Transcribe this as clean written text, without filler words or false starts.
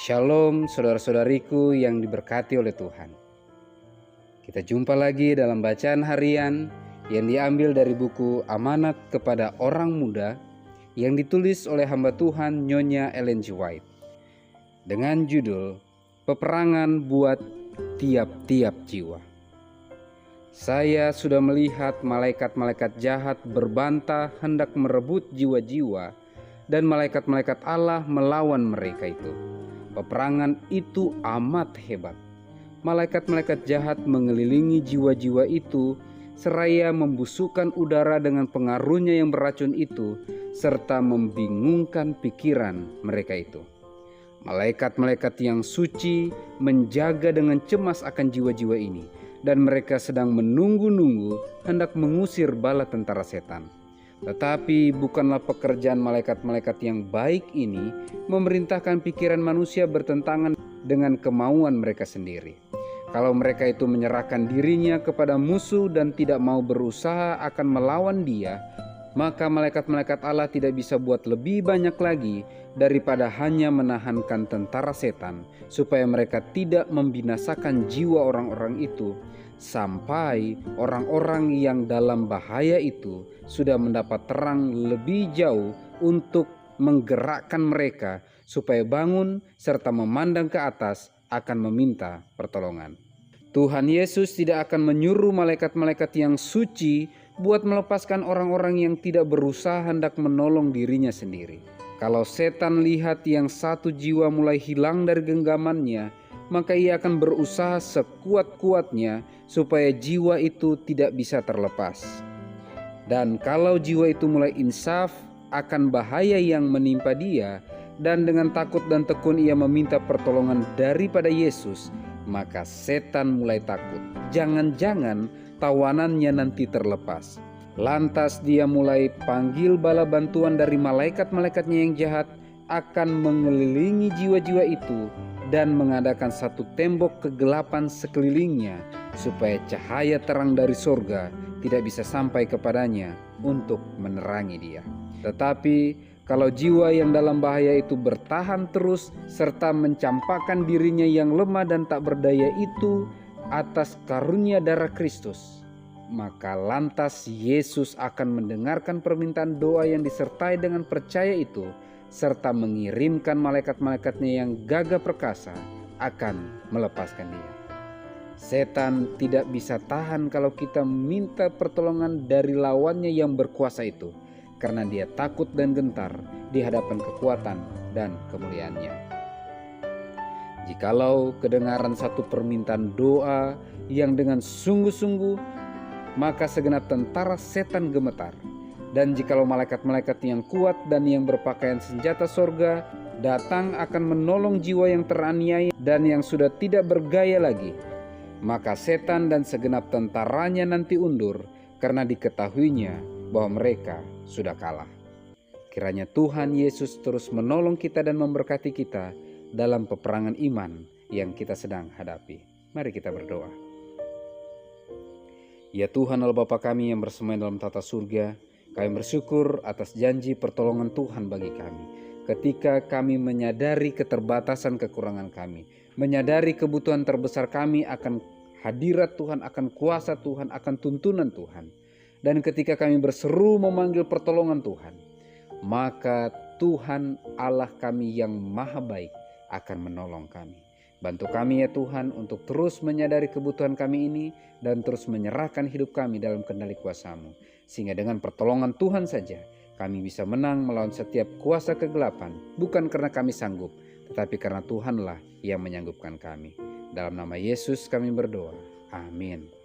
Shalom saudara-saudariku yang diberkati oleh Tuhan. Kita jumpa lagi dalam bacaan harian yang diambil dari buku Amanat kepada Orang Muda yang ditulis oleh hamba Tuhan Nyonya Ellen G. White dengan judul Peperangan buat tiap-tiap jiwa. Saya sudah melihat malaikat-malaikat jahat berbantah hendak merebut jiwa-jiwa, dan malaikat-malaikat Allah melawan mereka itu. Peperangan itu amat hebat. Malaikat-malaikat jahat mengelilingi jiwa-jiwa itu, seraya membusukkan udara dengan pengaruhnya yang beracun itu, serta membingungkan pikiran mereka itu. Malaikat-malaikat yang suci menjaga dengan cemas akan jiwa-jiwa ini, dan mereka sedang menunggu-nunggu hendak mengusir bala tentara setan. Tetapi bukanlah pekerjaan malaikat-malaikat yang baik ini memerintahkan pikiran manusia bertentangan dengan kemauan mereka sendiri. Kalau mereka itu menyerahkan dirinya kepada musuh dan tidak mau berusaha akan melawan dia, maka malaikat-malaikat Allah tidak bisa buat lebih banyak lagi daripada hanya menahankan tentara setan, supaya mereka tidak membinasakan jiwa orang-orang itu, sampai orang-orang yang dalam bahaya itu sudah mendapat terang lebih jauh untuk menggerakkan mereka supaya bangun serta memandang ke atas akan meminta pertolongan. Tuhan Yesus tidak akan menyuruh malaikat-malaikat yang suci buat melepaskan orang-orang yang tidak berusaha hendak menolong dirinya sendiri. Kalau setan lihat yang satu jiwa mulai hilang dari genggamannya, maka ia akan berusaha sekuat-kuatnya supaya jiwa itu tidak bisa terlepas. Dan kalau jiwa itu mulai insaf akan bahaya yang menimpa dia, dan dengan takut dan tekun ia meminta pertolongan daripada Yesus, maka setan mulai takut. Jangan-jangan tawanannya nanti terlepas. Lantas dia mulai panggil bala bantuan dari malaikat-malaikatnya yang jahat akan mengelilingi jiwa-jiwa itu dan mengadakan satu tembok kegelapan sekelilingnya, supaya cahaya terang dari sorga tidak bisa sampai kepadanya untuk menerangi dia. Tetapi kalau jiwa yang dalam bahaya itu bertahan terus serta mencampakkan dirinya yang lemah dan tak berdaya itu atas karunia darah Kristus, maka lantas Yesus akan mendengarkan permintaan doa yang disertai dengan percaya itu, serta mengirimkan malaikat-malaikatnya yang gagah perkasa akan melepaskan dia. Setan tidak bisa tahan kalau kita minta pertolongan dari lawannya yang berkuasa itu, karena dia takut dan gentar di hadapan kekuatan dan kemuliaannya. Jikalau kedengaran satu permintaan doa yang dengan sungguh-sungguh, maka segenap tentara setan gemetar. Dan jikalau malaikat-malaikat yang kuat dan yang berpakaian senjata sorga datang akan menolong jiwa yang teraniaya dan yang sudah tidak bergaya lagi, maka setan dan segenap tentaranya nanti undur, karena diketahuinya bahwa mereka sudah kalah. Kiranya Tuhan Yesus terus menolong kita dan memberkati kita dalam peperangan iman yang kita sedang hadapi. Mari kita berdoa. Ya Tuhan Allah Bapa kami yang bersemayam dalam tata surga, kami bersyukur atas janji pertolongan Tuhan bagi kami. Ketika kami menyadari keterbatasan kekurangan kami, menyadari kebutuhan terbesar kami akan hadirat Tuhan, akan kuasa Tuhan, akan tuntunan Tuhan. Dan ketika kami berseru memanggil pertolongan Tuhan, maka Tuhan Allah kami yang maha baik akan menolong kami. Bantu kami ya Tuhan untuk terus menyadari kebutuhan kami ini dan terus menyerahkan hidup kami dalam kendali kuasa-Mu. Sehingga dengan pertolongan Tuhan saja kami bisa menang melawan setiap kuasa kegelapan. Bukan karena kami sanggup, tetapi karena Tuhanlah yang menyanggupkan kami. Dalam nama Yesus kami berdoa. Amin.